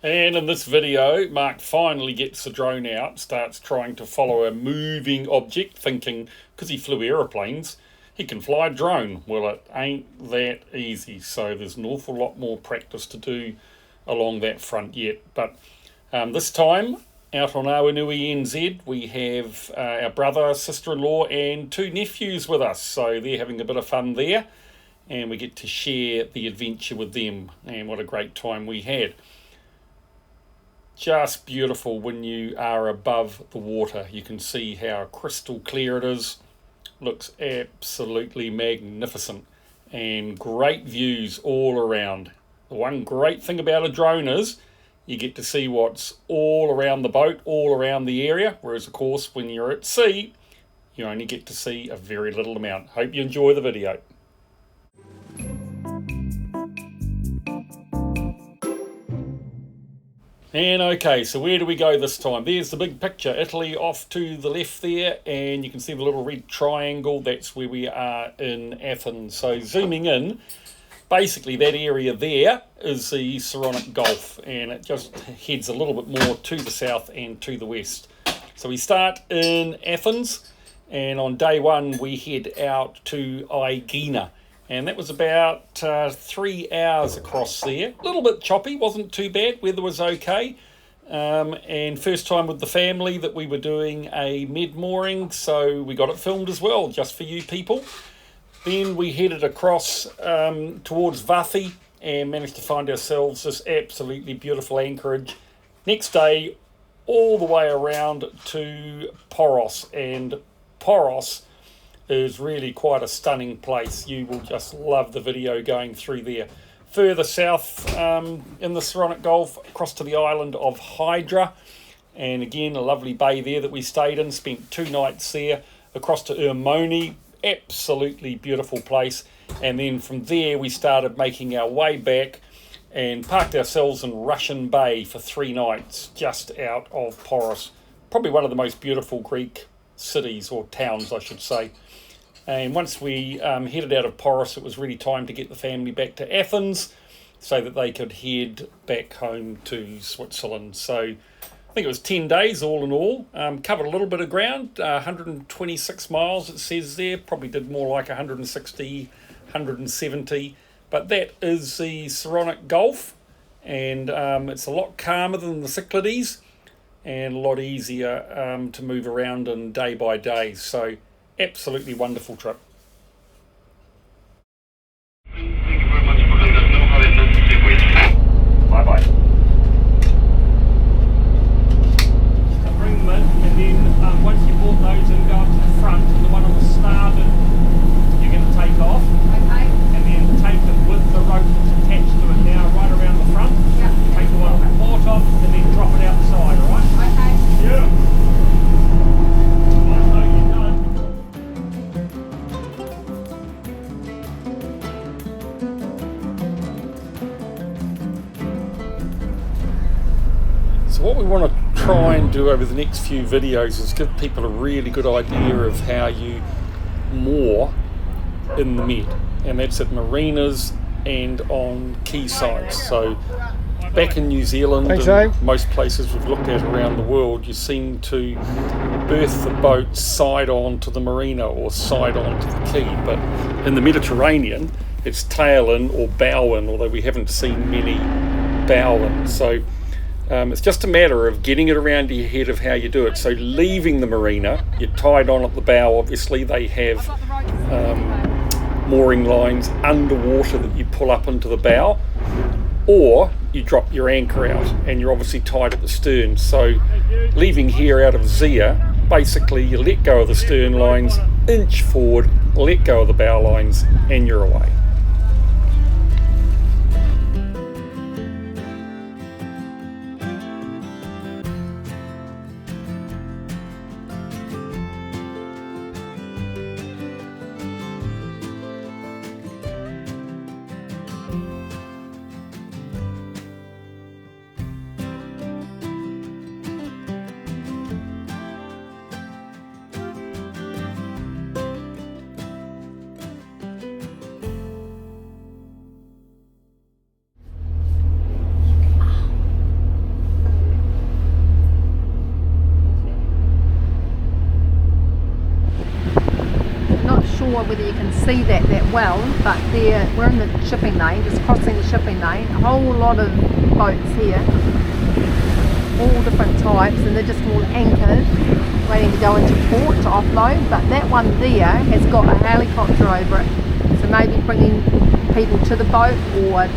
And in this video, Mark finally gets the drone out, starts trying to follow a moving object, thinking because he flew aeroplanes, he can fly a drone. Well, it ain't that easy, so there's an awful lot more practice to do along that front yet. But this time, out on Awanui NZ, we have our brother, sister-in-law and two nephews with us, so they're having a bit of fun there, and we get to share the adventure with them, and what a great time we had. Just beautiful when you are above the water. You can see how crystal clear it is. Looks absolutely magnificent, and great views all around. The one great thing about a drone is you get to see what's all around the boat, all around the area, whereas of course when you're at sea you only get to see a very little amount. Hope you enjoy the video. And okay, so where do we go this time? There's the big picture, Italy off to the left there, and you can see the little red triangle. That's where we are in Athens. So zooming in, basically that area there is the Saronic Gulf, and it just heads a little bit more to the south and to the west. So we start in Athens, and on day one we head out to Aegina. And that was about 3 hours across there. A little bit choppy, wasn't too bad, weather was okay. And first time with the family that we were doing a mid-mooring, so we got it filmed as well, just for you people. Then we headed across towards Vathi and managed to find ourselves this absolutely beautiful anchorage. Next day, all the way around to Poros, and Poros is really quite a stunning place. You will just love the video going through there. Further south in the Saronic Gulf, across to the island of Hydra, and again a lovely bay there that we stayed in, spent 2 nights there. Across to Awanui, absolutely beautiful place, and then from there we started making our way back and parked ourselves in Russian Bay for 3 nights just out of Poros. Probably one of the most beautiful Greek cities, or towns I should say. And once we headed out of Poros, it was really time to get the family back to Athens so that they could head back home to Switzerland. So I think it was 10 days all in all. Covered a little bit of ground, 126 miles it says there. Probably did more like 160, 170. But that is the Saronic Gulf, and it's a lot calmer than the Cyclades and a lot easier to move around in day by day. So absolutely wonderful trip. Thank you very much for letting us know how it looks to with. Bye bye. Bring them in, and then once you've brought those in, go up to the front, and the one on the starboard you're going to take off. Okay. And then take them with the rope that's attached to it now right around the front. Yeah. Take the one on the port off and then drop it outside, alright? Okay. Yeah. So what we want to try and do over the next few videos is give people a really good idea of how you moor in the Med, and that's at marinas and on quaysides. So back in New Zealand and most places we've looked at around the world, you seem to berth the boat side on to the marina or side on to the quay, but in the Mediterranean it's tail in or bow in, although we haven't seen many bow in. So it's just a matter of getting it around your head of how you do it. So leaving the marina, you're tied on at the bow. Obviously they have mooring lines underwater that you pull up into the bow, or you drop your anchor out and you're obviously tied at the stern. So leaving here out of Zia, basically you let go of the stern lines, inch forward, let go of the bow lines, and you're away. sure whether you can see that well, but we're in the shipping lane, just crossing the shipping lane. A whole lot of boats here, all different types, and they're just all anchored, waiting to go into port to offload. But that one there has got a helicopter over it, so maybe bringing people to the boat or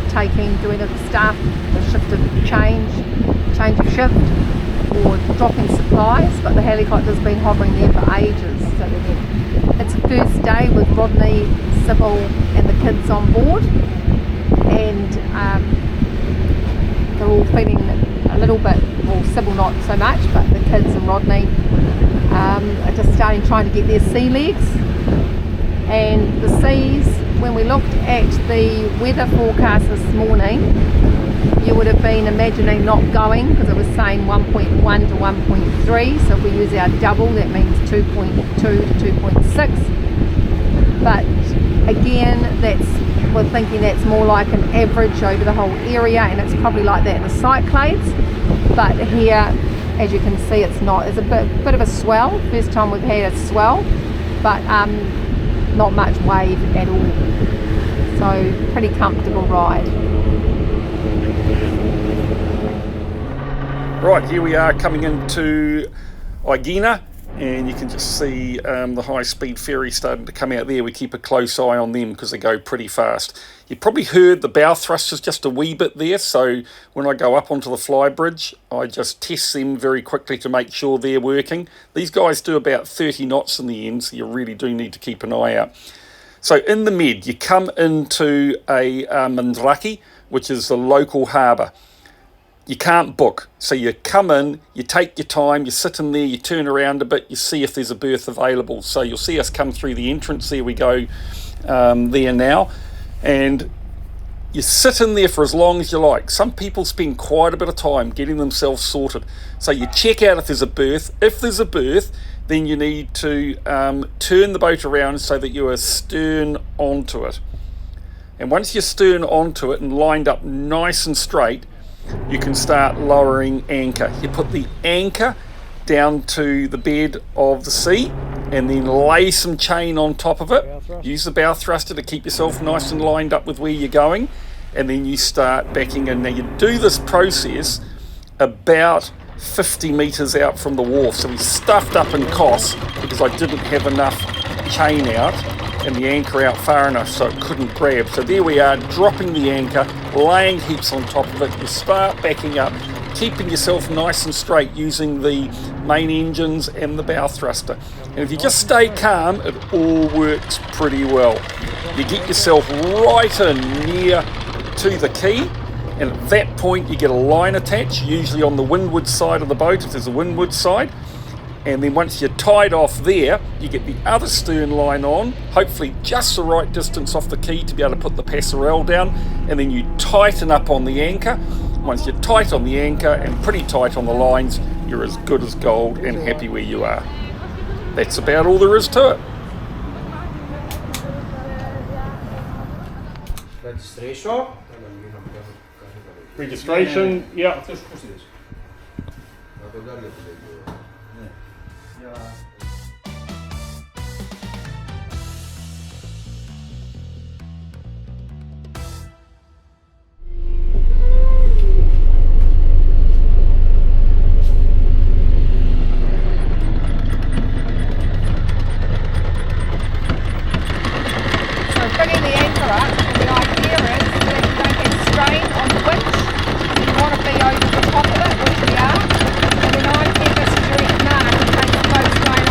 doing a staff a shift of change of shift, or dropping supplies. But the helicopter's been hovering there for ages, so it's the first day with Rodney, Sybil and the kids on board, and they're all feeling a little bit, well, Sybil not so much, but the kids and Rodney are just trying to get their sea legs. And the seas, when we looked at the weather forecast this morning, you would have been imagining not going, because it was saying 1.1 to 1.3, so if we use our double, that means 2.2 to 2.6. But again, we're thinking that's more like an average over the whole area, and it's probably like that in the Cyclades. But here, as you can see, it's not. There's a bit of a swell. First time we've had a swell, but not much wave at all. So pretty comfortable ride. Right, here we are coming into Aigina, and you can just see the high-speed ferry starting to come out there. We keep a close eye on them because they go pretty fast. You probably heard the bow thrusters just a wee bit there, so when I go up onto the flybridge, I just test them very quickly to make sure they're working. These guys do about 30 knots in the end, so you really do need to keep an eye out. So in the Med, you come into a Mandraki, which is the local harbour. You can't book, so you come in, you take your time, you sit in there, you turn around a bit, you see if there's a berth available. So you'll see us come through the entrance. There we go, there now, and you sit in there for as long as you like. Some people spend quite a bit of time getting themselves sorted. So you check out if there's a berth. If there's a berth, then you need to turn the boat around so that you are stern onto it. And once you're stern onto it and lined up nice and straight, you can start lowering anchor. You put the anchor down to the bed of the sea and then lay some chain on top of it. Use the bow thruster to keep yourself nice and lined up with where you're going, and then you start backing in. Now you do this process about 50 metres out from the wharf. So we stuffed up in Kos because I didn't have enough chain out and the anchor out far enough so it couldn't grab. So there we are, dropping the anchor, laying heaps on top of it. You start backing up, keeping yourself nice and straight using the main engines and the bow thruster. And if you just stay calm, it all works pretty well. You get yourself right in near to the quay, and at that point you get a line attached, usually on the windward side of the boat if there's a windward side. And then once you're tied off there, you get the other stern line on, hopefully just the right distance off the quay to be able to put the passerelle down, and then you tighten up on the anchor. Once you're tight on the anchor and pretty tight on the lines, you're as good as gold and happy where you are. That's about all there is to it. Registration, yeah. Bringing the anchor up, and the idea is that you don't get strain on the winch. You want to be over the top of it, which we are. And then I think this is your command in case the boat's going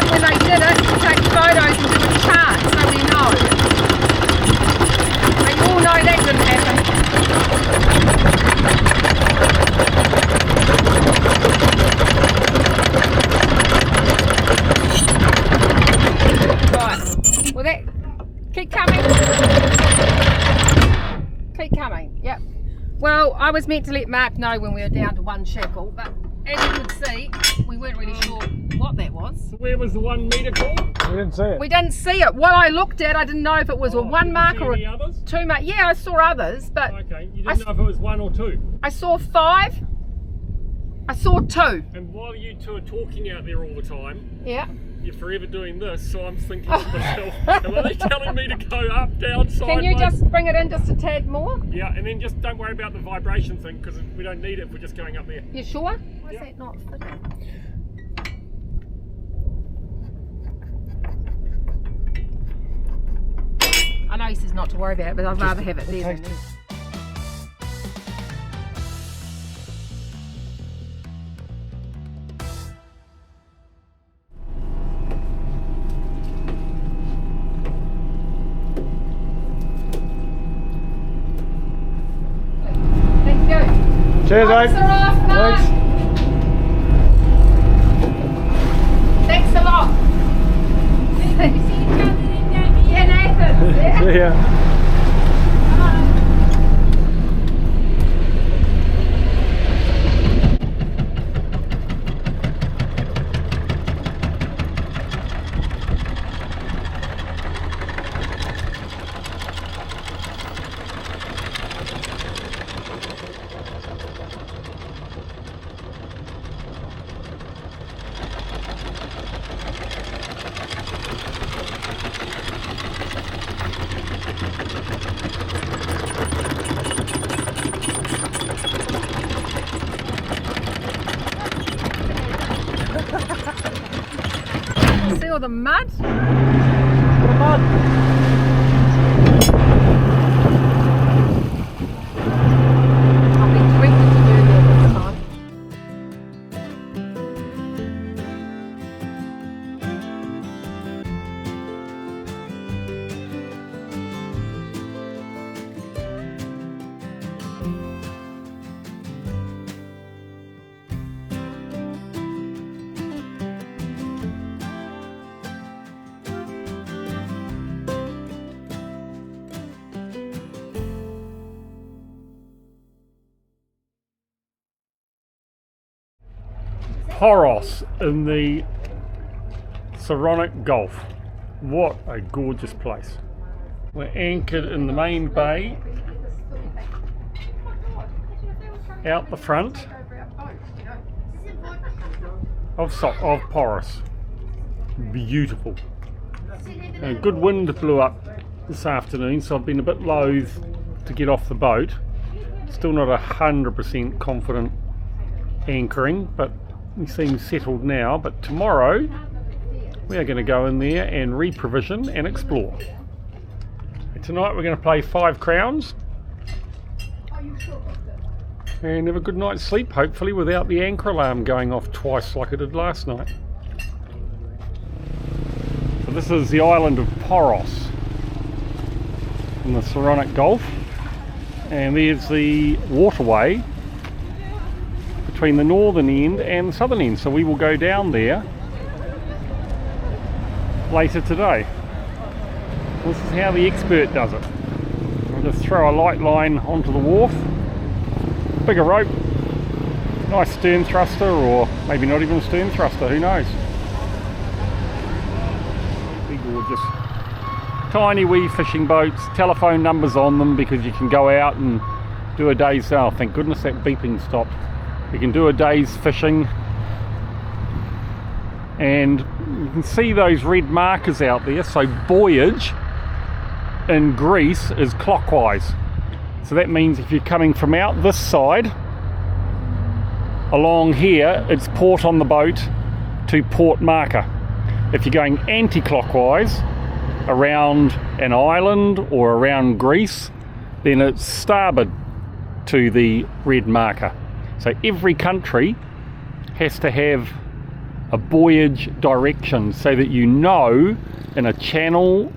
them when they did it to take photos and do a chart so we know. But you all know that didn't happen. Right. Well, that keep coming. Keep coming. Yep. Well, I was meant to let Mark know when we were down to one shackle, but as you could see, we weren't really sure what that was. So where was the 1 metre call? We didn't see it. We didn't see it. What I looked at, I didn't know if it was a 1 mark or any others? 2 mark. Yeah, I saw others, but Okay, you didn't know if it was 1 or 2. I saw 5. I saw 2. And while you two are talking out there all the time, Yeah. you're forever doing this, so I'm thinking to myself, are they telling me to go up, down, sideways? Can you just bring it in just a tad more? Yeah, and then just don't worry about the vibration thing, because we don't need it if we're just going up there. You sure? Why is Yeah. that not fitting? I know he says not to worry about it, but I'd rather have it there than there. Thank you. Cheers, Lights mate. are off, Mark. Thanks. Thanks a lot. Yeah, Nathan. Yeah. See ya. See all the mud? I'll be directed to do that this time. Poros in the Saronic Gulf. What a gorgeous place. We're anchored in the main bay, out the front of Poros. Beautiful. A good wind blew up this afternoon, so I've been a bit loath to get off the boat. Still not 100% confident anchoring, but we seem settled now. But tomorrow we are going to go in there and reprovision and explore. Tonight we're going to play 5 crowns and have a good night's sleep, hopefully without the anchor alarm going off twice like it did last night. So this is the island of Poros in the Saronic Gulf, and there's the waterway between the northern end and the southern end, so we will go down there later today. This is how the expert does it. I'll just throw a light line onto the wharf, bigger rope, nice stern thruster, or maybe not even a stern thruster, who knows. Be gorgeous. Tiny wee fishing boats, telephone numbers on them because you can go out and do a day's, oh thank goodness that beeping stopped. You can do a day's fishing, and you can see those red markers out there. So voyage in Greece is clockwise, so that means if you're coming from out this side along here, it's port on the boat to port marker. If you're going anti-clockwise around an island or around Greece, then it's starboard to the red marker. So every country has to have a buoyage direction so that you know in a channel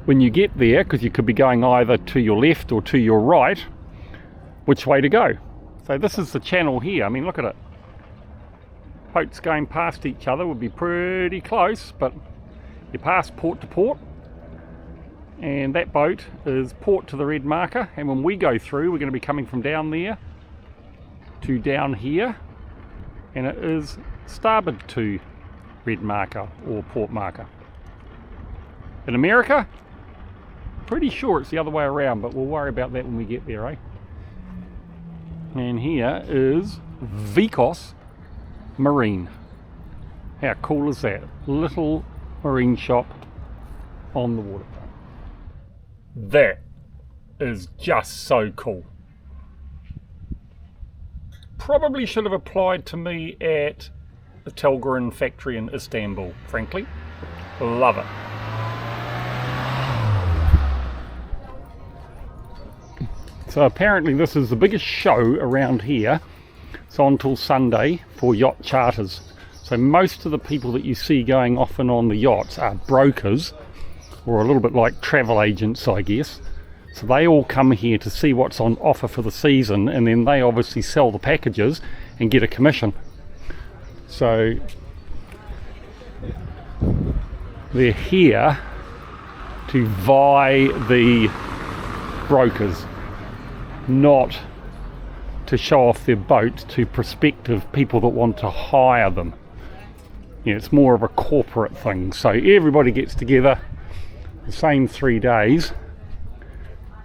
when you get there, because you could be going either to your left or to your right, which way to go. So this is the channel here. I mean, look at it. Boats going past each other would be pretty close, but you pass port to port, and that boat is port to the red marker, and when we go through we're going to be coming from down there to down here, and it is starboard to red marker or port marker. In America, pretty sure it's the other way around, but we'll worry about that when we get there, eh? And here is Vikos Marine. How cool is that? Little marine shop on the waterfront. That is just so cool. Probably should have applied to me at the Telgren factory in Istanbul, frankly. Love it. So apparently this is the biggest show around here. It's on till Sunday for yacht charters. So most of the people that you see going off and on the yachts are brokers, or a little bit like travel agents, I guess. So they all come here to see what's on offer for the season, and then they obviously sell the packages and get a commission. So they're here to vie the brokers, not to show off their boat to prospective people that want to hire them. Yeah, it's more of a corporate thing. So everybody gets together the same 3 days,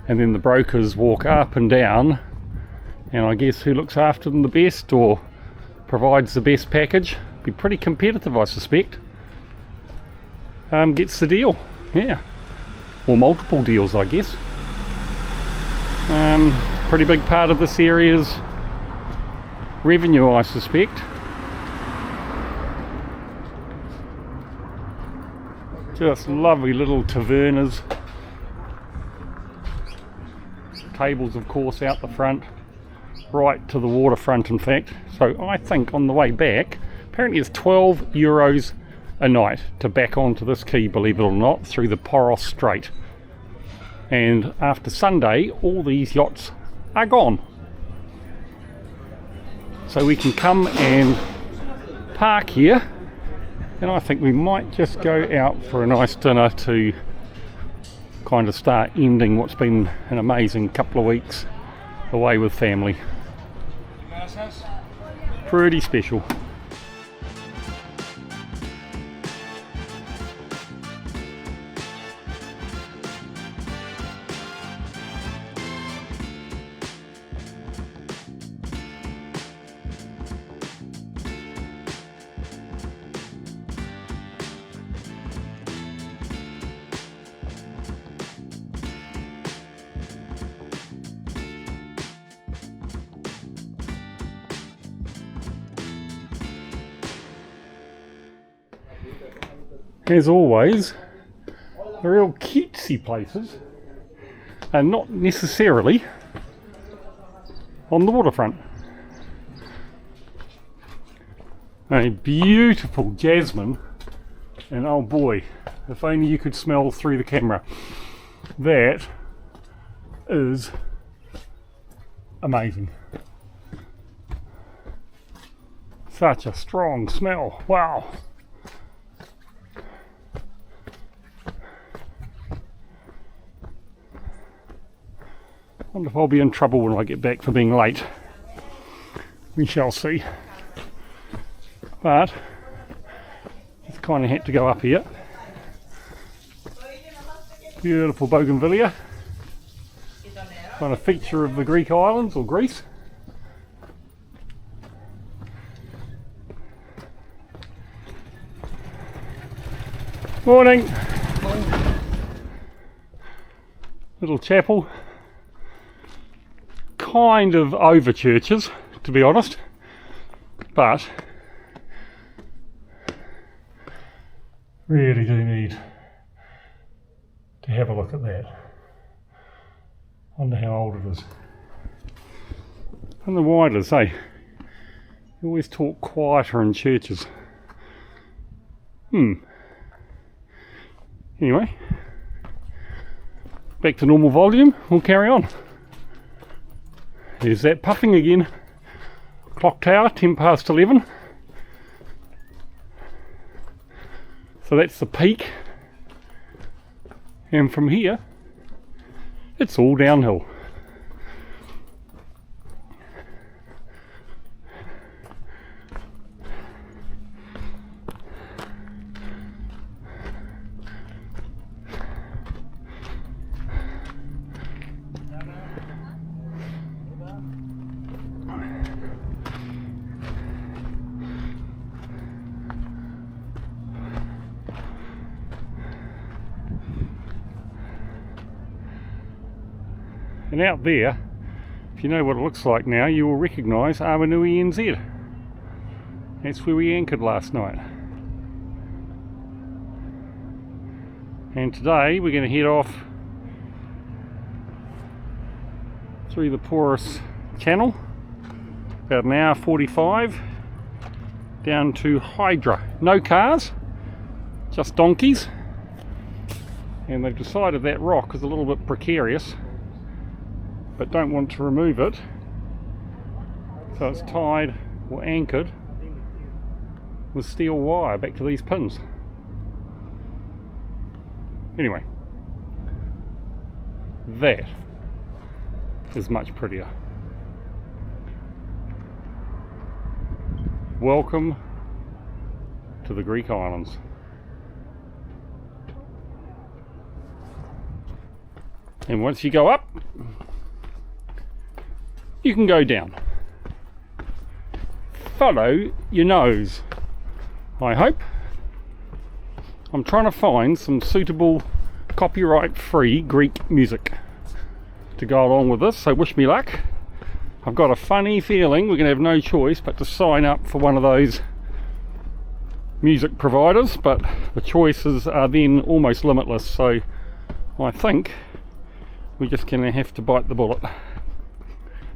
and then the brokers walk up and down, and I guess who looks after them the best or provides the best package, be pretty competitive I suspect, gets the deal. Yeah, or multiple deals I guess. Pretty big part of this area's revenue I suspect. Just lovely little tavernas. Tables of course out the front, right to the waterfront in fact. So I think on the way back, apparently it's €12 a night to back onto this quay, believe it or not, through the Poros Strait. And after Sunday, all these yachts are gone. So we can come and park here, and I think we might just go out for a nice dinner to kind of start ending what's been an amazing couple of weeks away with family. Pretty special. As always, the real cutesy places are not necessarily on the waterfront. A beautiful jasmine, and oh boy, if only you could smell through the camera. That is amazing. Such a strong smell, wow. I wonder if I'll be in trouble when I get back for being late. We shall see. But just kind of had to go up here. Beautiful bougainvillea. Kind of feature of the Greek islands or Greece. Morning. Little chapel. Kind of over churches, to be honest, but really do need to have a look at that. Wonder how old it is. And the widers, eh? You always talk quieter in churches. Anyway, back to normal volume, we'll carry on. There's that puffing again. Clock tower, 10 past 11. So that's the peak. And from here, it's all downhill. And out there, if you know what it looks like now, you will recognise Awanui NZ. That's where we anchored last night. And today we're going to head off through the Poros channel, about an hour 45, down to Hydra. No cars, just donkeys. And they've decided that rock is a little bit precarious, but don't want to remove it, so it's tied or anchored with steel wire back to these pins. Anyway, that is much prettier. Welcome to the Greek islands. And once you go up, you can go down. Follow your nose, I hope. I'm trying to find some suitable copyright-free Greek music to go along with this, so wish me luck. I've got a funny feeling we're going to have no choice but to sign up for one of those music providers, but the choices are then almost limitless, so I think we're just going to have to bite the bullet.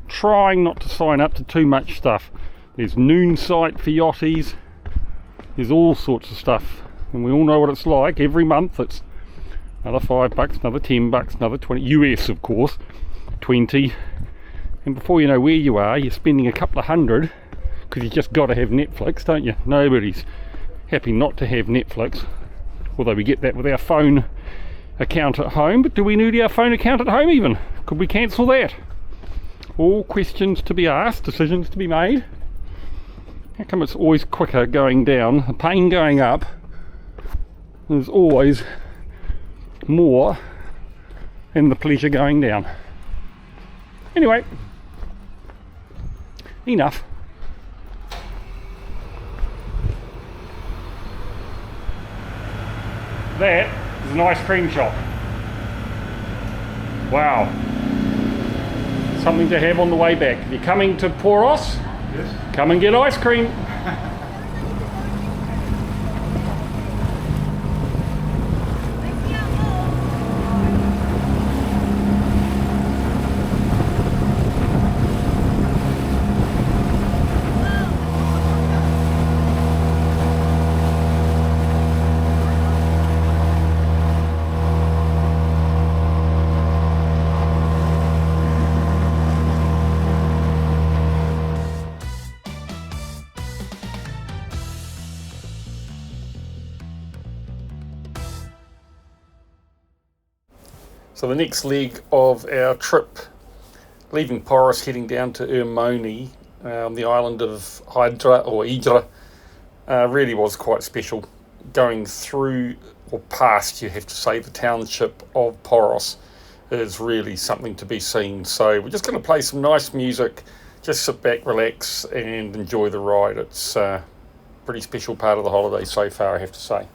Trying not to sign up to too much stuff. There's noon sight for yachties, there's all sorts of stuff, and we all know what it's like. Every month it's another $5, another $10, another 20 US, of course, 20, and before you know where you are, you're spending a couple of hundred, because you just got to have Netflix, don't you? Nobody's happy not to have Netflix, although we get that with our phone account at home. But do we need our phone account at home even? Could we cancel that? All questions to be asked, decisions to be made. How come it's always quicker going down? The pain going up, there's always more than the pleasure going down. Anyway, enough. That is an ice cream shop. Wow. Something to have on the way back. If you're coming to Poros, yes, come and get ice cream. So the next leg of our trip, leaving Poros, heading down to Awanui, the island of Hydra or Hydra, really was quite special. Going through, or past, you have to say, the township of Poros is really something to be seen. So we're just going to play some nice music, just sit back, relax and enjoy the ride. It's a pretty special part of the holiday so far, I have to say.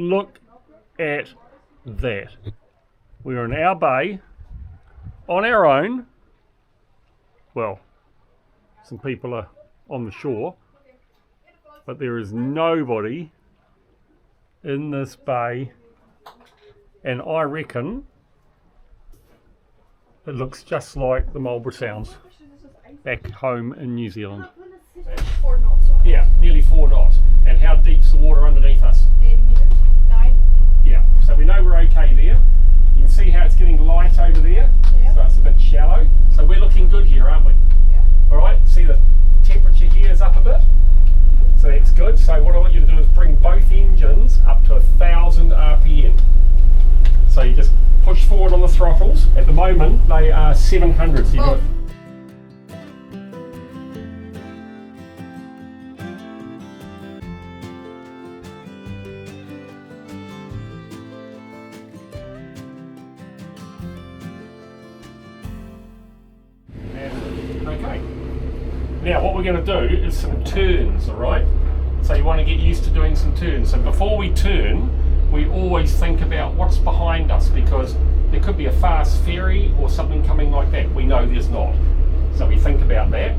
Look at that. We're in our bay, on our own. Well, some people are on the shore, but there is nobody in this bay, and I reckon it looks just like the Marlborough Sounds back home in New Zealand. Yeah, nearly 4 knots. And how deep's the water underneath us? 80 meters, 9. Yeah, so we know we're okay there. You can see how it's getting light over there, Yeah. so it's a bit shallow. So we're looking good here, aren't we? Yeah. Alright, see the temperature here is up a bit? So that's good. So what I want you to do is bring both engines up to 1000 RPM. So you just push forward on the throttles. At the moment they are 700. So you've got okay. Now what we're going to do is some turns, alright? So you want to get used to doing some turns. So before we turn, we always think about what's behind us, because there could be a fast ferry or something coming like that. We know there's not. So we think about that.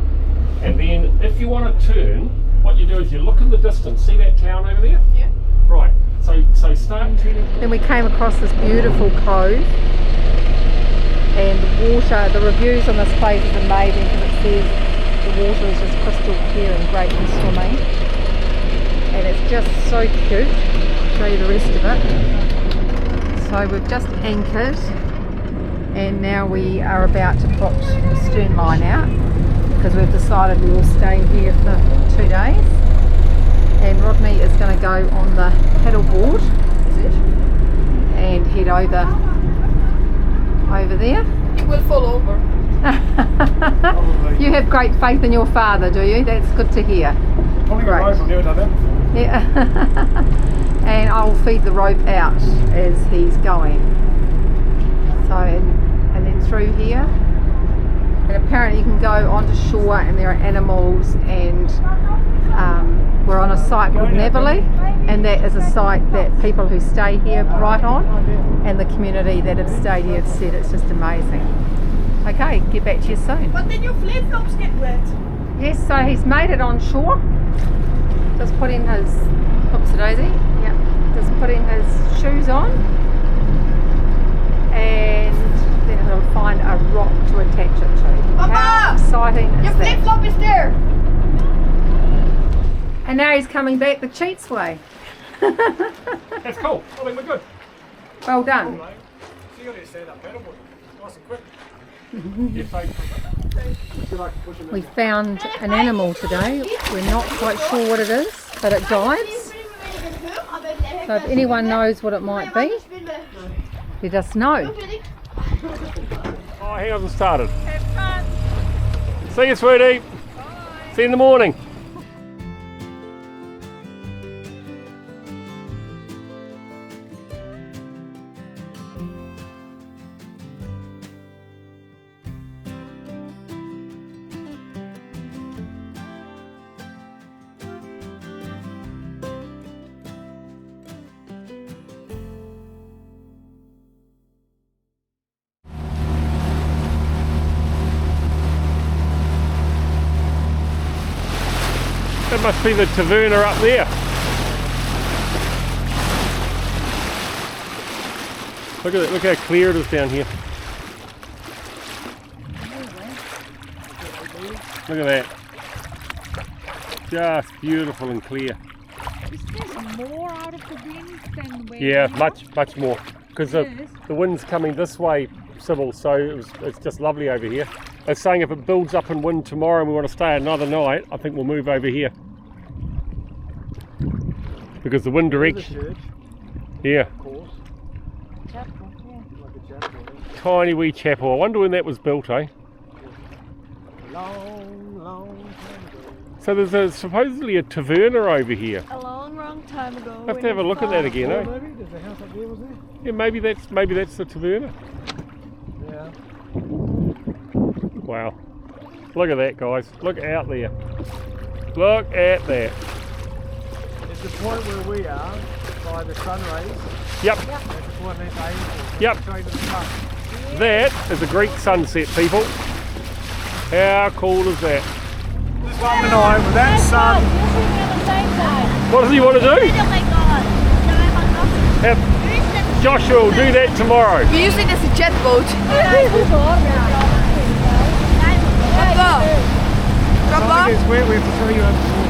And then if you want to turn, what you do is you look in the distance. See that town over there? Yeah. Right. So start turning. Then we came across this beautiful cove, and the water, the reviews on this place is amazing because it says the water is just crystal clear and great for swimming, and it's just so cute. I'll show you the rest of it. So we've just anchored, and now we are about to put the stern line out because we've decided we will stay here for 2 days. And Rodney is going to go on the paddleboard and head over there. It will fall over. You have great faith in your father, do you? That's good to hear. Great. Yeah. And I'll feed the rope out as he's going. So, and then through here. And apparently you can go onto shore and there are animals, and we're on a site called Neverly, and that is a site that people who stay here right on, and the community that have stayed here have said it's just amazing. Okay, get back to you soon. But then your flip-flops get wet. Yes, so he's made it on shore. Just put in his, oops daisy, yep, just put in his shoes on, and then he'll find a rock to attach it to. Papa! How exciting is Your that? flip-flop is there. And now he's coming back the cheats way. That's cool. I think we're good. Well done. So you got to stand up paddleboard. Nice and quick. We found an animal today. We're not quite sure what it is, but it guides. So if anyone knows what it might be, let us know. Oh, he hasn't started. Have fun. See you, sweetie. Bye. See you in the morning. That must be the taverna up there. Look at it, look how clear it is down here. Look at that. Just beautiful and clear. Is there more out of the wind than where Yeah, we are? much more. Because the wind's coming this way, Sybil, so it's just lovely over here. They're saying if it builds up in wind tomorrow and we want to stay another night, I think we'll move over here. Because the wind direction. Yeah. Chapel, yeah. Tiny wee chapel. I wonder when that was built, eh? Long time ago. So there's supposedly a taverna over here. A long time ago. I'll have to have a look at that again, eh? Maybe there's a house up there, was there? Yeah, maybe that's the taverna. Yeah. Wow. Look at that, guys. Look out there. Look at that. It's the point where we are, by the sun rays. Yep, That's the coordinate they aim for. Yep. Straight to the sun. that is a Greek sunset, people. How cool is that? This one and I, with that sun, What does he want to do? Oh my god. Have Joshua will do that tomorrow. We use it as a jet boat. Papa. something is wet, we have to show you how to swim.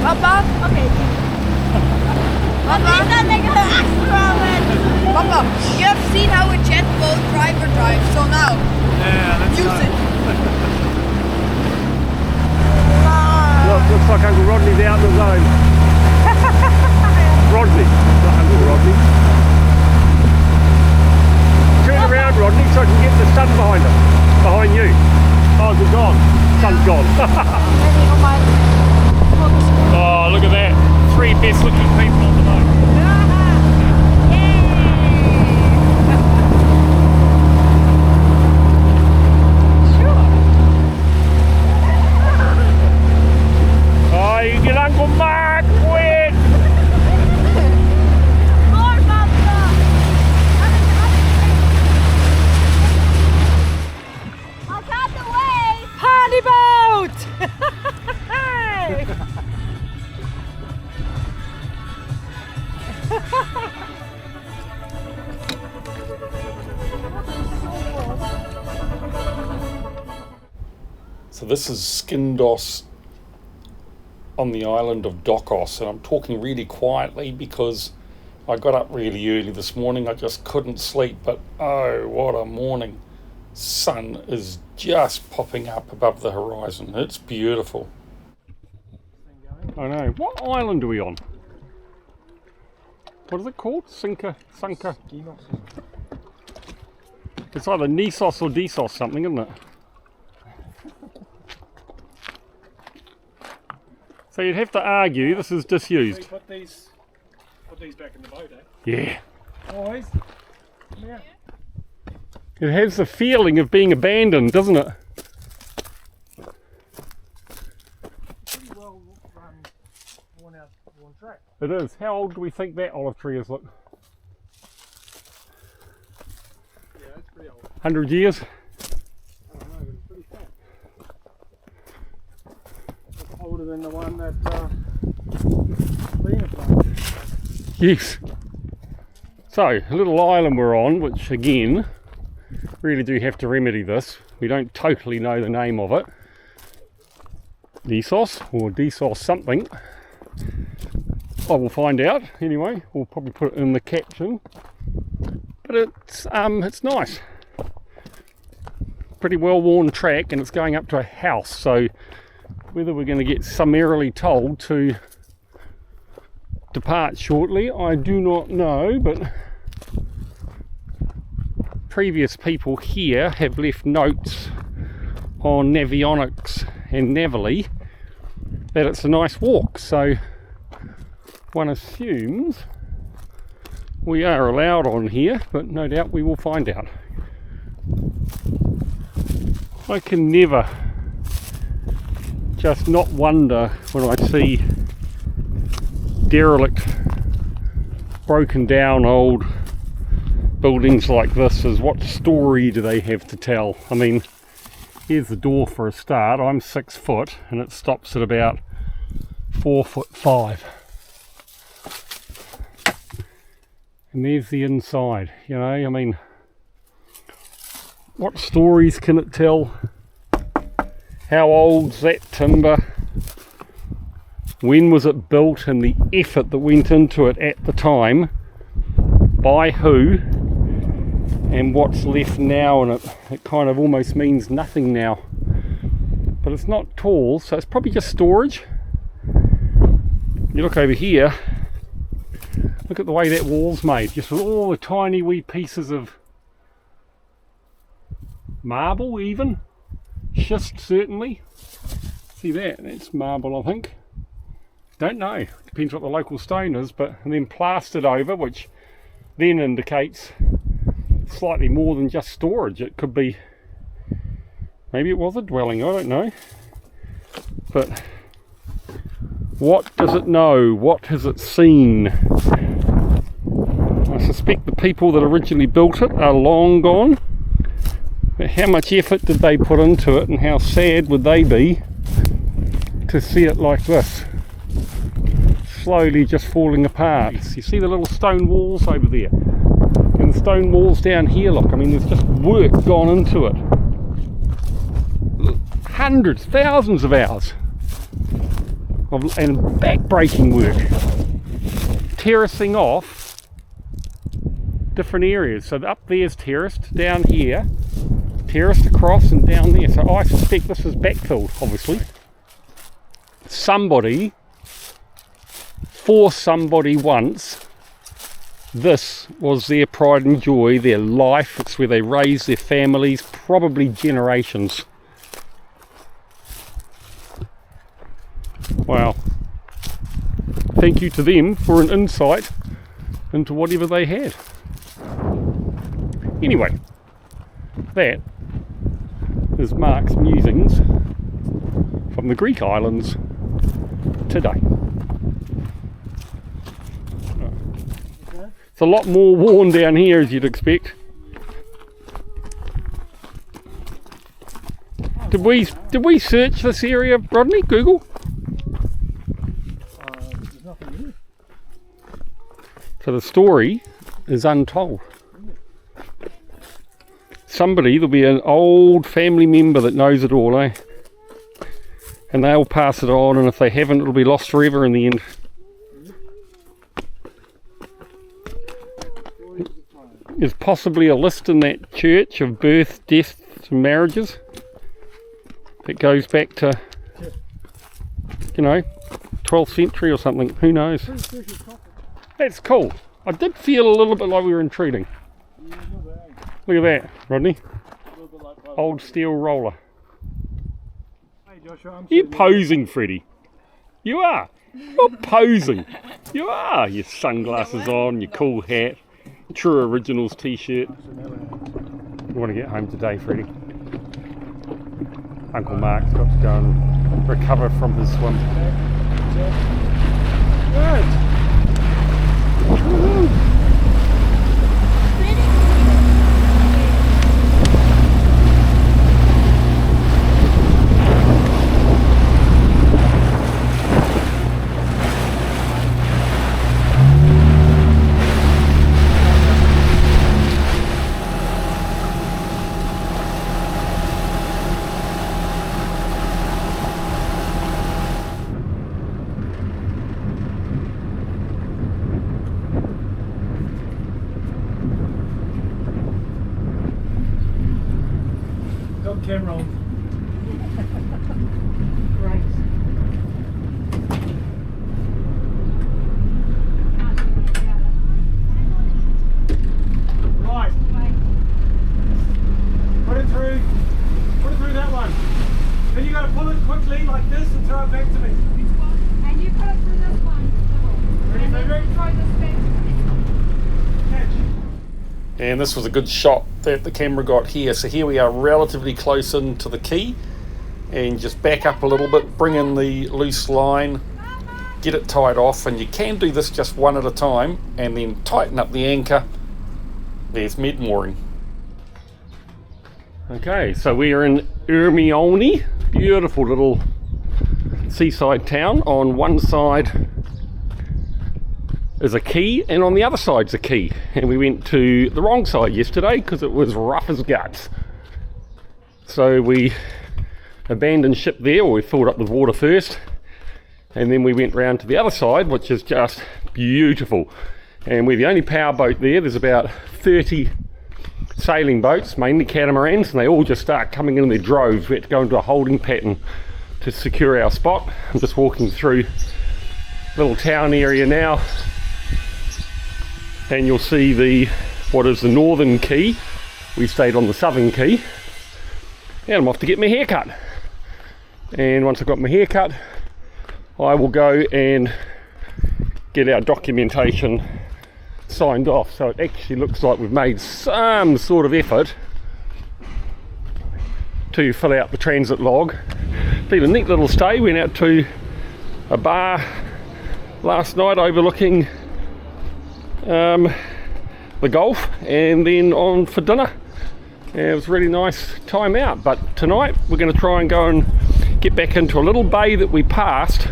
Papa. Okay. Papa. Papa, you have seen how a jet boat driver drives, so now Yeah, let's use go. it. Looks like Uncle Rodney's out in the zone. Rodney, not Uncle Rodney. Turn around, Rodney, so I can get the sun behind him. Behind you. Oh, good God. Sun's gone. Oh, look at that. 3 best looking people on the boat. Oh, you get Uncle Mark wet. Party boat! So this is Skindos on the island of Dokos, and I'm talking really quietly because I got up really early this morning. I just couldn't sleep, but oh, what a morning. Sun is just popping up above the horizon. It's beautiful. I know. What island are we on? What is it called? Sunka? It's either Nisos or Disos something, isn't it? So you'd have to argue this is disused. Put these back in the boat, eh? Yeah. Boys, come here. It has the feeling of being abandoned, doesn't it? Pretty well worn track. It is. How old do we think that olive tree is? Look, Yeah, it's pretty old. 100 years? I don't know, but it's pretty fat. It's older than the one that Lena planted. Yes. So, a little island we're on, which again, really do have to remedy this. We don't totally know the name of it. Disos or Disos something. I will find out anyway. We'll probably put it in the caption. But it's nice. Pretty well worn track, and it's going up to a house. So whether we're going to get summarily told to depart shortly, I do not know, but previous people here have left notes on Navionics and Navily that it's a nice walk, so one assumes we are allowed on here, but no doubt we will find out. I can never just not wonder when I see derelict, broken down old buildings like this is what story do they have to tell? I mean, here's the door for a start. I'm 6 foot and it stops at about 4'5". And there's the inside, you know, I mean, what stories can it tell? How old's that timber? When was it built and the effort that went into it at the time? By who? And what's left now? And it kind of almost means nothing now. But it's not tall, so it's probably just storage. You look over here, look at the way that wall's made, just with all the tiny wee pieces of marble even. Schist certainly. See that? That's marble, I think. Don't know, depends what the local stone is, but and then plastered over, which then indicates slightly more than just storage. It could be, maybe it was a dwelling, I don't know. But what does it know? What has it seen? suspect the people that originally built it are long gone. But how much effort did they put into it, and how sad would they be to see it like this, slowly just falling apart. You see the little stone walls over there, and the stone walls down here, look, I mean there's just work gone into it. Hundreds, thousands of hours and back-breaking work, terracing off different areas. So up there's terraced, down here terraced across, and down there. So I suspect this is backfilled, obviously. Somebody, for somebody once, this was their pride and joy, their life. It's where they raised their families, probably generations. Wow. Thank you to them for an insight into whatever they had. Anyway, that is Mark's musings from the Greek islands today. It's a lot more worn down here, as you'd expect. Did we search this area, Rodney? Google? There's nothing here. So the story is untold. Somebody, there'll be an old family member that knows it all, eh? And they'll pass it on, and if they haven't, it'll be lost forever in the end. There's possibly a list in that church of births, deaths and marriages that goes back to, you know, 12th century or something. Who knows? That's cool. I did feel a little bit like we were intruding. Look at that, Rodney. Old steel roller. Hey Joshua, You're posing, Freddie. You are. You're posing. You are. Your sunglasses on, your cool hat, True Originals t-shirt. You want to get home today, Freddie? Uncle Mark's got to go and recover from his swim. Good. Got camera on. Great. Right. Put it through that one. Then you got to pull it quickly like this and throw it back to me. And you put it through this one. Ready, And then baby? throw this back. Catch. And this was a good shot that the camera got here. So here we are relatively close into the quay, and just back up a little bit, bring in the loose line, get it tied off, and you can do this just one at a time, and then tighten up the anchor. There's mid mooring. Okay, so we are in Awanui, beautiful little seaside town. On one side is a quay, and on the other side's a quay, and we went to the wrong side yesterday because it was rough as guts. So we abandoned ship there, or we filled up with water first, and then we went round to the other side, which is just beautiful. And we're the only power boat there. There's about 30 sailing boats, mainly catamarans, and they all just start coming in their droves. We had to go into a holding pattern to secure our spot. I'm just walking through the little town area now, and you'll see what is the northern quay. We stayed on the southern quay, and I'm off to get my hair cut. And once I've got my hair cut, I will go and get our documentation signed off. So it actually looks like we've made some sort of effort to fill out the transit log. Been a neat little stay. Went out to a bar last night overlooking the Gulf and then on for dinner. It was a really nice time out, but tonight we're going to try and go and get back into a little bay that we passed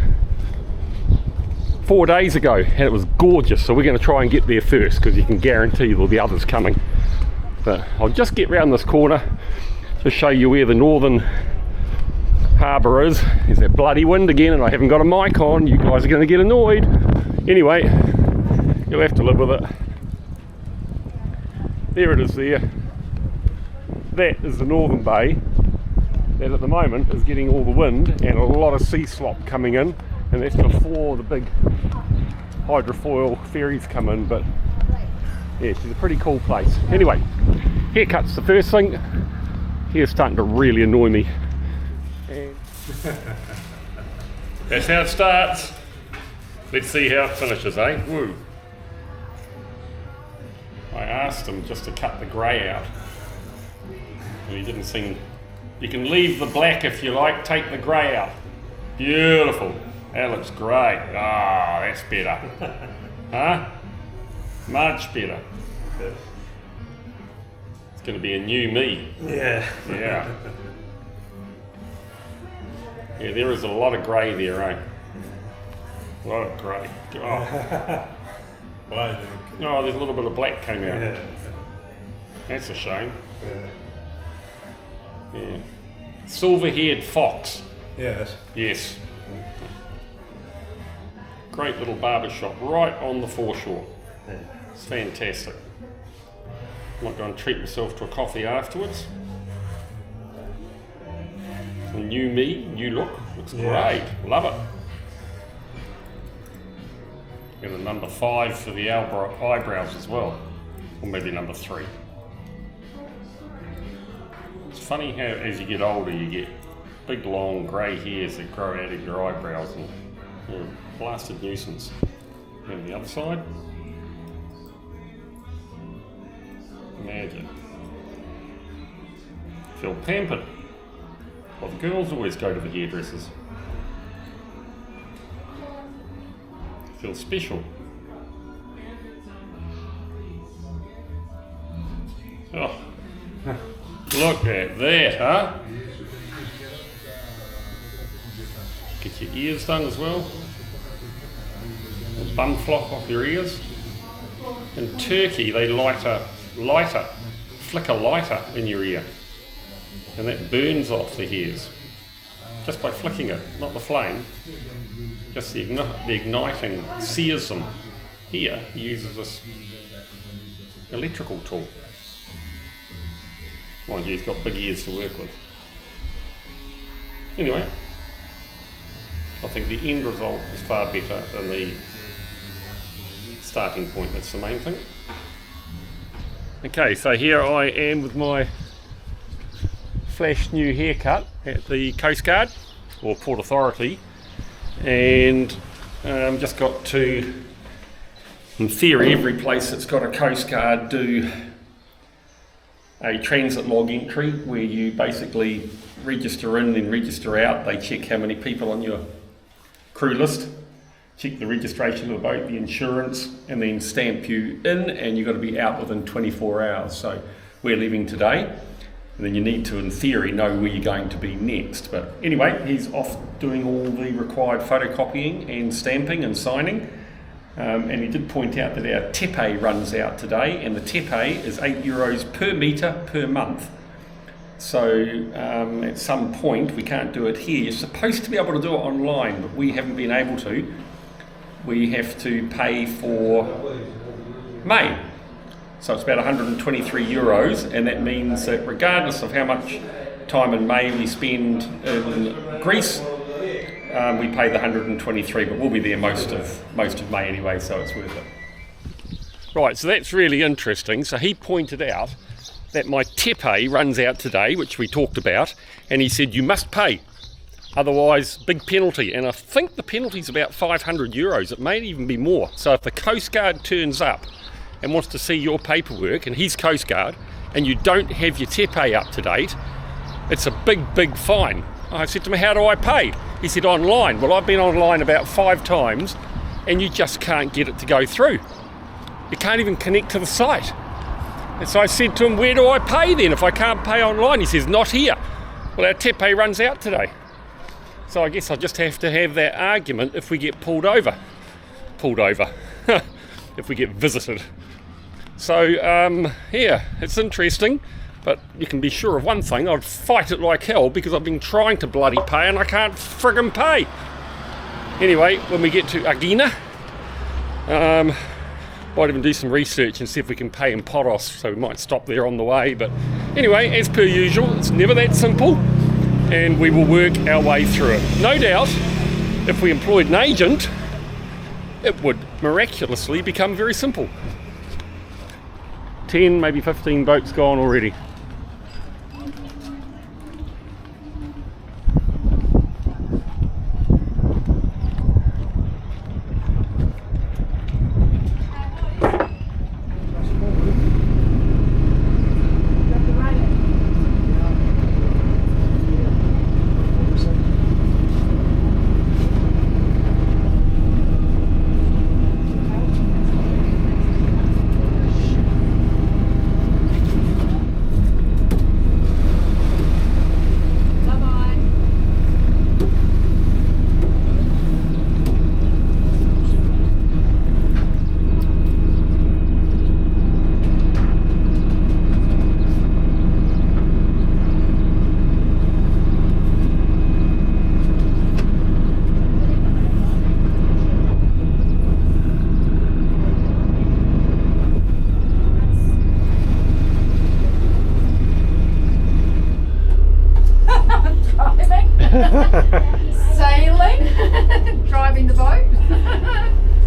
4 days ago, and it was gorgeous, so we're going to try and get there first because you can guarantee there'll be others coming. But I'll just get round this corner to show you where the northern harbour is. There's that bloody wind again, and I haven't got a mic on. You guys are going to get annoyed. Anyway, you'll have to live with it. There it is there. That is the northern bay that at the moment is getting all the wind and a lot of sea slop coming in, and that's before the big hydrofoil ferries come in. But yeah, it's a pretty cool place. Anyway, haircut's the first thing. Hair's starting to really annoy me. And that's how it starts. Let's see how it finishes, eh? Woo. I asked him just to cut the grey out, and he didn't seem. You can leave the black if you like, take the grey out. Beautiful. That looks great. Ah, that's better. Huh? Much better. It's going to be a new me. Yeah. Yeah. Yeah, there is a lot of grey there, eh? A lot of grey. Oh. Why think? No, there's a little bit of black came out. Yeah. That's a shame. Yeah. Silver-haired fox. Yes. Yes. Great little barber shop right on the foreshore. Yeah. It's fantastic. I might go and treat myself to a coffee afterwards. A new me, new look. Looks great. Love it. And a number 5 for the eyebrows as well. Or maybe number 3. It's funny how as you get older you get big long grey hairs that grow out of your eyebrows, and you're a blasted nuisance. And the other side. Imagine. Feel pampered. Well, the girls always go to the hairdressers. Feel special. Oh, look at that, huh? Get your ears done as well. A bum flop off your ears. In Turkey, they flick a lighter in your ear, and that burns off the hairs just by flicking it, not the flame. Just the igniting sears them. Here, he uses this electrical tool. Mind you, he's got big ears to work with. Anyway, I think the end result is far better than the starting point. That's the main thing. Okay, so here I am with my flash new haircut at the Coast Guard, or Port Authority, and just got to, in theory, every place that's got a Coast Guard do a transit log entry where you basically register in and register out. They check how many people on your crew list, check the registration of the boat, the insurance, and then stamp you in, and you've got to be out within 24 hours. So we're leaving today, and then you need to, in theory, know where you're going to be next. But anyway, he's off doing all the required photocopying and stamping and signing. And he did point out that our tepe runs out today, and the tepe is €8 per metre per month. So at some point, we can't do it here. You're supposed to be able to do it online, but we haven't been able to. We have to pay for May. So it's about €123, and that means that regardless of how much time in May we spend in Greece, we pay the 123, but we'll be there most of May anyway, so it's worth it. Right, so that's really interesting. So he pointed out that my tepe runs out today, which we talked about, and he said you must pay, otherwise big penalty. And I think the penalty's about €500. It may even be more. So if the Coast Guard turns up and wants to see your paperwork, and he's Coast Guard, and you don't have your tepe up to date, it's a big fine. I said to him, how do I pay? He said, online. Well, I've been online about 5 times, and you just can't get it to go through. you can't even connect to the site. And so I said to him, where do I pay then if I can't pay online? He says, not here. Well, our tepe runs out today. So I guess I just have to have that argument if we get pulled over. If we get visited. So, yeah, it's interesting, but you can be sure of one thing, I'd fight it like hell because I've been trying to bloody pay and I can't friggin' pay. Anyway, when we get to Agina, might even do some research and see if we can pay in Poros, so we might stop there on the way. But anyway, as per usual, it's never that simple, and we will work our way through it. No doubt, if we employed an agent, it would miraculously become very simple. 10, maybe 15 boats gone already. Sailing, driving the boat.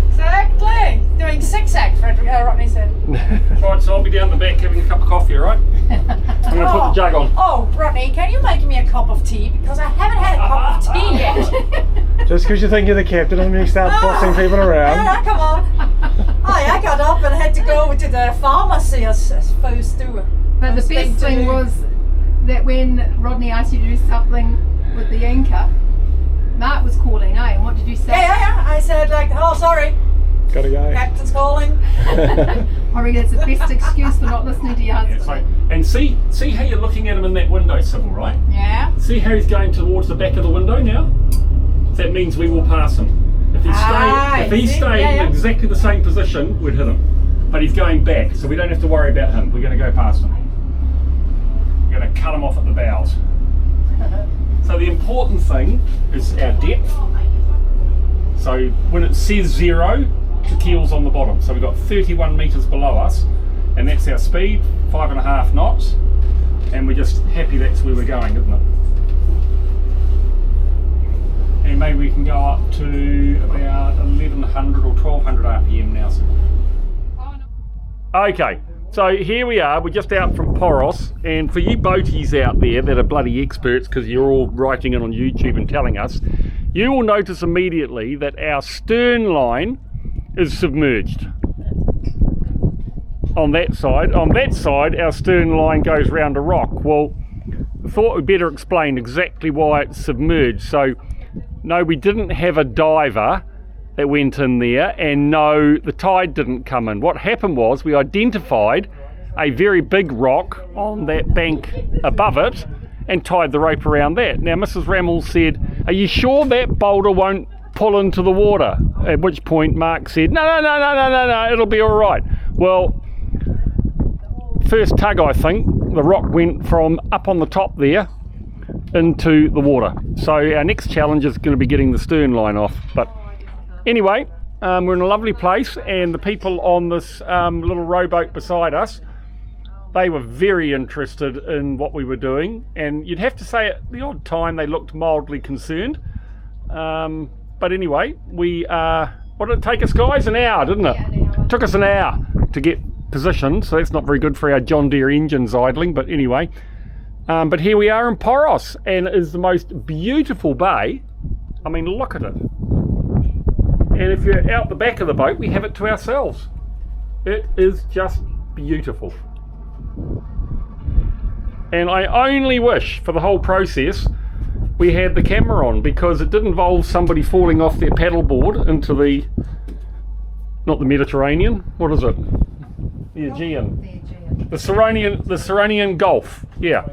Exactly. Doing zigzag, Rodney said. Right, so I'll be down the back having a cup of coffee, alright? I'm going to put the jug on. Oh, Rodney, can you make me a cup of tea? Because I haven't had a cup of tea yet. Just because you think you're the captain doesn't mean you start bossing people around. Yeah, come on. I got up and had to go to the pharmacy as supposed to. But the best thing was that when Rodney asked you to do something with the anchor, Mark was calling, eh? And what did you say? Yeah. I said like, oh, sorry, Gotta go. captain's calling. I reckon it's the best excuse for not listening to your Yeah, husband. so, and see how you're looking at him in that window, Sybil, right? Yeah. See how he's going towards the back of the window now? That means we will pass him. If he stayed in exactly the same position, we'd hit him. But he's going back, so we don't have to worry about him. We're going to go past him. We're going to cut him off at the bows. So the important thing is our depth. So when it says 0, the keel's on the bottom. So we've got 31 metres below us, and that's our speed, 5.5 knots. And we're just happy that's where we're going, isn't it? And maybe we can go up to about 1100 or 1200 RPM now. Okay, so here we are, we're just out from Poros, and for you boaties out there that are bloody experts, because you're all writing it on YouTube and telling us, you will notice immediately that our stern line is submerged. On that side, our stern line goes round a rock. Well, I thought we'd better explain exactly why it's submerged. So, no, we didn't have a diver that went in there, and no, the tide didn't come in. What happened was we identified a very big rock on that bank above it and tied the rope around that. Now, Mrs. Rammel said, are you sure that boulder won't pull into the water? At which point Mark said, no, it'll be all right. Well, first tug, I think, the rock went from up on the top there into the water. So our next challenge is going to be getting the stern line off. But anyway, we're in a lovely place, and the people on this little rowboat beside us, they were very interested in what we were doing, and you'd have to say at the odd time they looked mildly concerned. But anyway, what did it take us, guys? An hour, didn't it? Yeah, It took us an hour to get positioned, so that's not very good for our John Deere engines idling, but anyway. But here we are in Poros, and it is the most beautiful bay. I mean, look at it. And if you're out the back of the boat, we have it to ourselves. It is just beautiful. And I only wish for the whole process we had the camera on, because it did involve somebody falling off their paddleboard into the Not the Mediterranean. What is it? The Aegean. The Saronic Gulf. Yeah.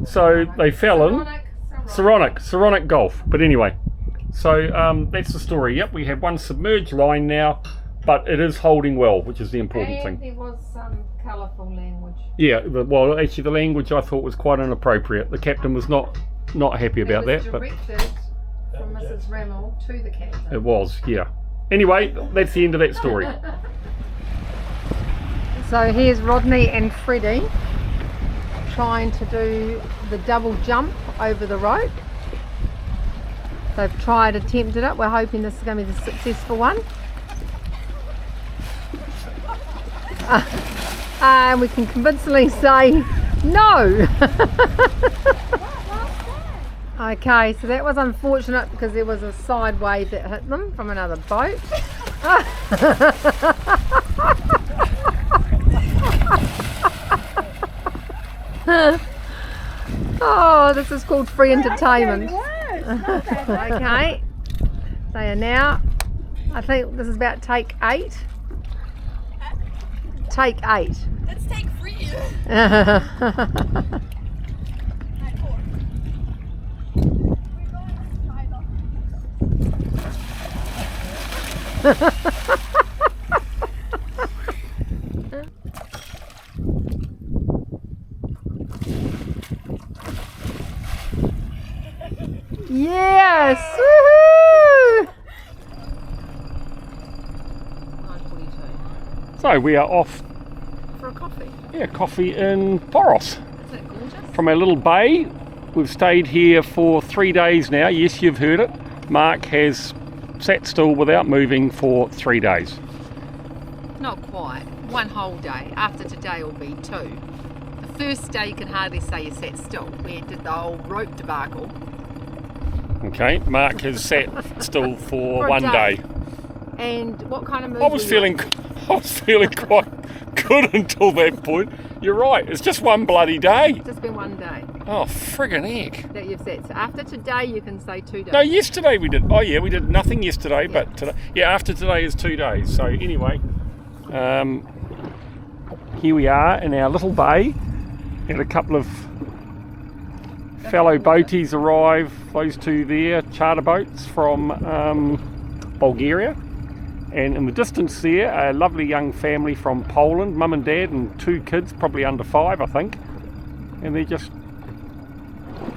So they fell in Saronic Gulf. But anyway, so that's the story. Yep, we have one submerged line now, but it is holding well, which is the important thing. There was some colourful language. Yeah, well, actually, the language I thought was quite inappropriate. The captain was not happy about that. But directed from Mrs. Rammel to the captain. it was, yeah. Anyway, that's the end of that story. So here's Rodney and Freddie trying to do the double jump over the rope. They've attempted it. We're hoping this is going to be the successful one. And we can convincingly say no. Okay, so that was unfortunate because there was a side wave that hit them from another boat. Oh, this is called free entertainment. Okay, they are now, I think this is about take 8. Take 8. Let's take 3. Yes! Woohoo! So we are off. For a coffee. Yeah, coffee in Poros. Isn't it gorgeous? From our little bay. We've stayed here for 3 days now. Yes, you've heard it. Mark has sat still without moving for 3 days. Not quite. One whole day. After today will be 2. The first day you can hardly say you sat still. We did the whole rope debacle. Okay, Mark has sat still for a 1 day. And what kind of mood I was feeling quite good until that point. You're right, it's just one bloody day. Just been 1 day Oh, friggin' heck. that you've sat. So after today you can say 2 days. No, yesterday we did. Oh yeah, we did nothing yesterday, but today, yeah, after today is 2 days. So anyway, here we are in our little bay, and a couple of fellow boaties arrive. Those two there, charter boats from Bulgaria, and in the distance there, a lovely young family from Poland, mum and dad and 2 kids, probably under 5, I think, and they're just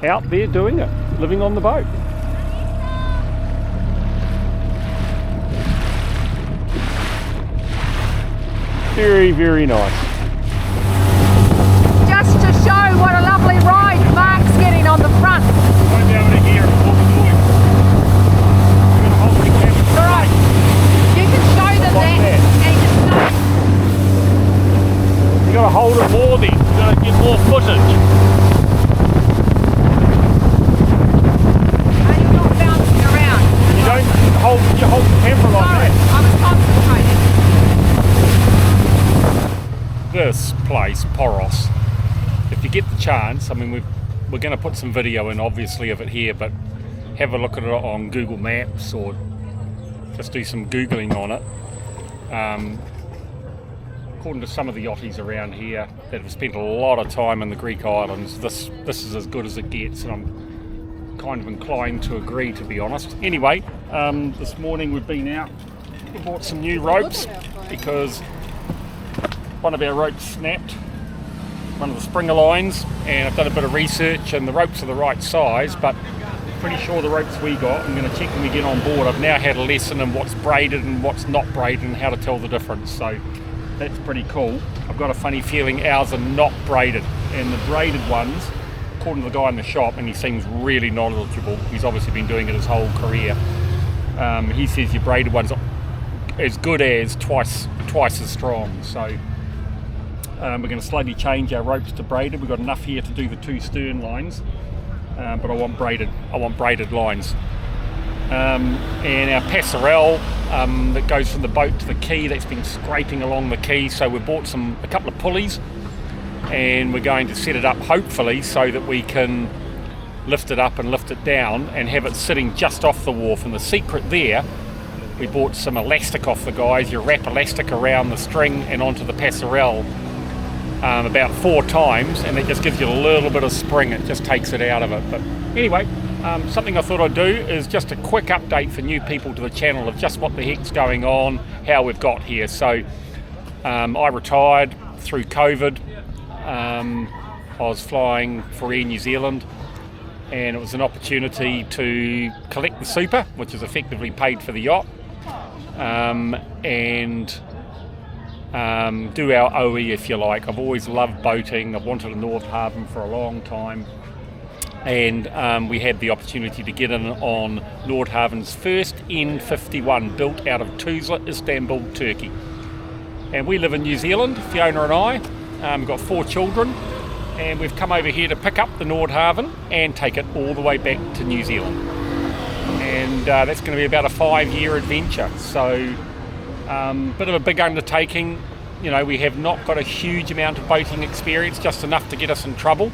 out there doing it, living on the boat. Very, very nice. Just to show what a lovely ride Mark's getting on the front. Won't be able to hear what we're doing. We're going to hold the camera Alright, you can show them like that. And just You've got to hold it more then. You've got to get more footage. you're not bouncing around. You hold the camera like Sorry, that. I was concentrating. This place, Poros, if you get the chance, I mean we're going to put some video in obviously of it here, but have a look at it on Google Maps or just do some Googling on it. According to some of the yachties around here that have spent a lot of time in the Greek islands, this is as good as it gets, and I'm kind of inclined to agree, to be honest. Anyway, this morning we've been out, we bought some new ropes because one of our ropes snapped, one of the springer lines, and I've done a bit of research and the ropes are the right size, but pretty sure the ropes we got, I'm going to check when we get on board. I've now had a lesson in what's braided and what's not braided and how to tell the difference, so that's pretty cool. I've got a funny feeling ours are not braided, and the braided ones, according to the guy in the shop, and he seems really knowledgeable, he's obviously been doing it his whole career, he says your braided ones are as good as twice as strong. So we're going to slowly change our ropes to braided. We've got enough here to do the 2 stern lines, but I want braided lines. And our passerelle that goes from the boat to the quay, that's been scraping along the quay, so we bought a couple of pulleys, and we're going to set it up hopefully so that we can lift it up and lift it down and have it sitting just off the wharf. And the secret there we bought some elastic off the guys. You wrap elastic around the string and onto the passerelle about 4 times, and it just gives you a little bit of spring. It just takes it out of it. But anyway, something I thought I'd do is just a quick update for new people to the channel of just what the heck's going on, how we've got here. So I retired through COVID. I was flying for Air New Zealand, and it was an opportunity to collect the super, which is effectively paid for the yacht, and do our OE, if you like. I've always loved boating. I've wanted a Nordhavn for a long time, and we had the opportunity to get in on Nordhavn's first N51, built out of Tuzla, Istanbul, Turkey. And we live in New Zealand, Fiona and I. We've got 4 children, and we've come over here to pick up the Nordhavn and take it all the way back to New Zealand. And that's going to be about a 5-year adventure. So bit of a big undertaking. You know, we have not got a huge amount of boating experience, just enough to get us in trouble.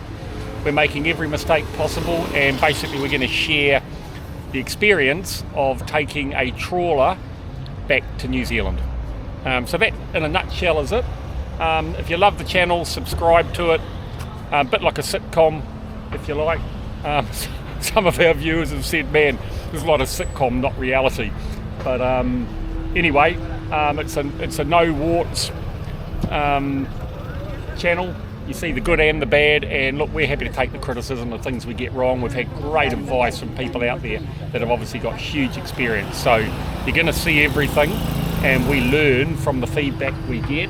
We're making every mistake possible, and basically we're going to share the experience of taking a trawler back to New Zealand. So that in a nutshell is it. If you love the channel, subscribe to it. A bit like a sitcom, if you like. Some of our viewers have said, man, there's a lot of sitcom, not reality. But anyway, it's a no warts channel. You see the good and the bad, and look, we're happy to take the criticism of things we get wrong. We've had great advice from people out there that have obviously got huge experience. So you're going to see everything, and we learn from the feedback we get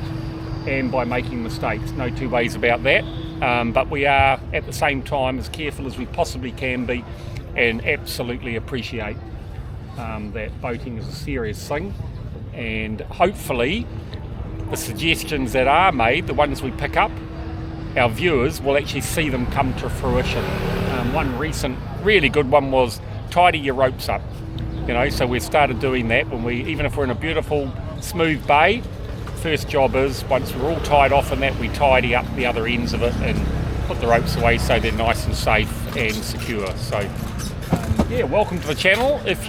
and by making mistakes. No two ways about that. But we are at the same time as careful as we possibly can be, and absolutely appreciate that boating is a serious thing. And hopefully the suggestions that are made, the ones we pick up, our viewers will actually see them come to fruition. One recent really good one was tidy your ropes up. You know, so we've started doing that when even if we're in a beautiful smooth bay, first job is, once we're all tied off in that, we tidy up the other ends of it and put the ropes away so they're nice and safe and secure. So yeah, welcome to the channel if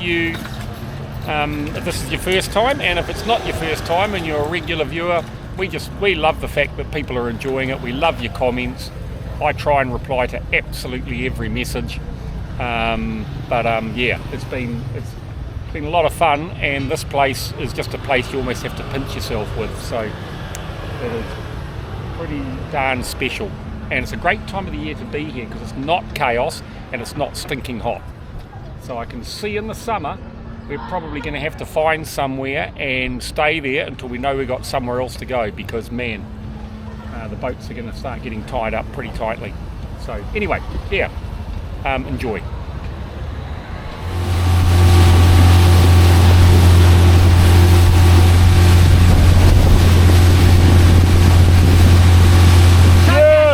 this is your first time, and if it's not your first time and you're a regular viewer, we love the fact that people are enjoying it. We love your comments. I try and reply to absolutely every message. Yeah, it's been a lot of fun, and this place is just a place you almost have to pinch yourself with. So it is pretty darn special, and it's a great time of the year to be here because it's not chaos and it's not stinking hot. So I can see in the summer we're probably going to have to find somewhere and stay there until we know we've got somewhere else to go, because man, the boats are going to start getting tied up pretty tightly. So anyway, yeah, enjoy.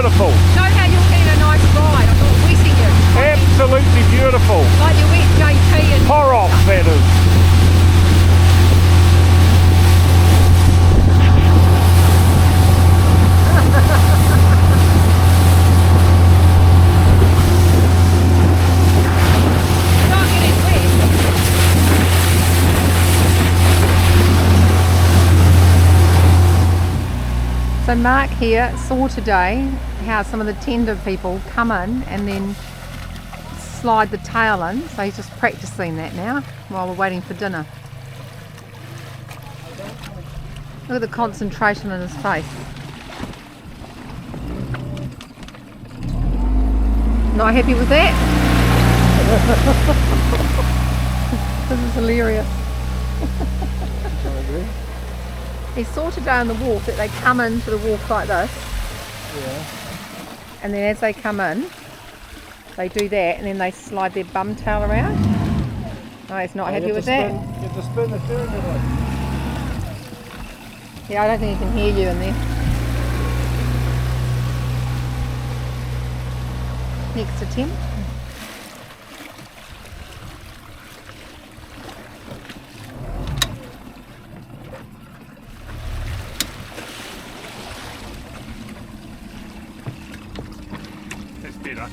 Beautiful. Show how you're getting a nice ride. I thought we see you. Absolutely beautiful. Like you went JT and Poros, that is. not getting wet. So Mark here saw today how some of the tender people come in and then slide the tail in, so he's just practicing that now while we're waiting for dinner. Look at the concentration in his face. Not happy with that? This is hilarious. He saw today on the wharf that they come into the wharf like this. Yeah. And then as they come in, they do that, and then they slide their bum tail around. No, he's not happy with that. You have to spin the steering wheel. Yeah, I don't think he can hear you in there. Next attempt. That's better.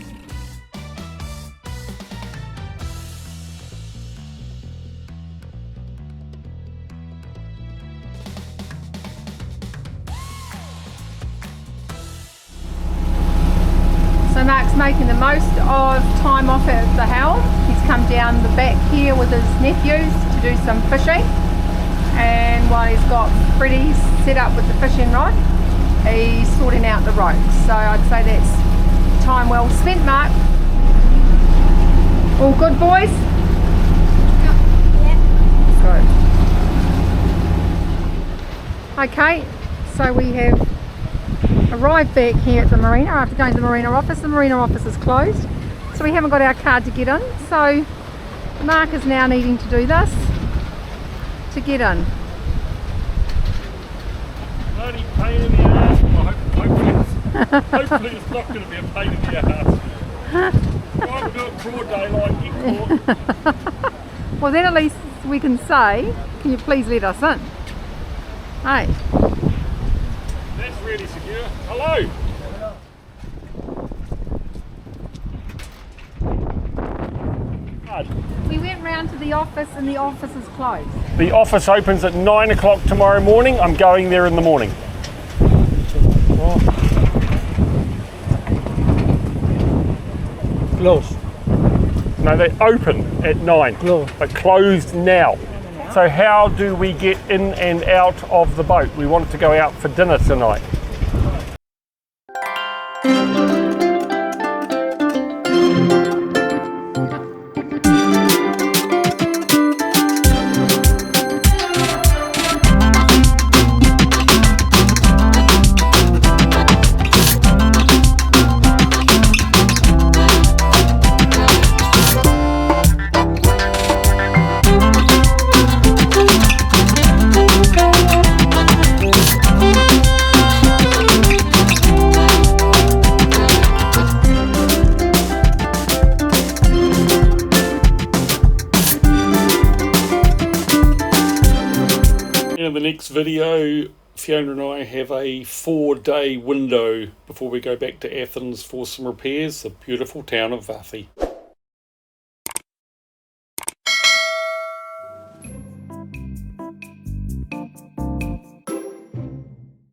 making the most of time off at the helm. He's come down the back here with his nephews to do some fishing, and while he's got Freddie set up with the fishing rod, he's sorting out the ropes. So I'd say that's time well spent, Mark. All good, boys? Good. Okay, so we have arrived back here at the marina after going to the marina office. The marina office is closed, so we haven't got our card to get in. So Mark is now needing to do this to get in. Bloody pain in the ass. Well, hopefully it's not going to be a pain in the ass. Try to do it broad daylight, get caught. Well, then at least we can say, can you please let us in? Hey. That's really secure. Hello. We went round to the office and the office is closed. The office opens at 9 o'clock tomorrow morning. I'm going there in the morning. Close. No, they open at 9, Closed. but closed now. So how do we get in and out of the boat? We wanted to go out for dinner tonight. In the next video, Fiona and I have a 4-day window before we go back to Athens for some repairs, the beautiful town of Vathi.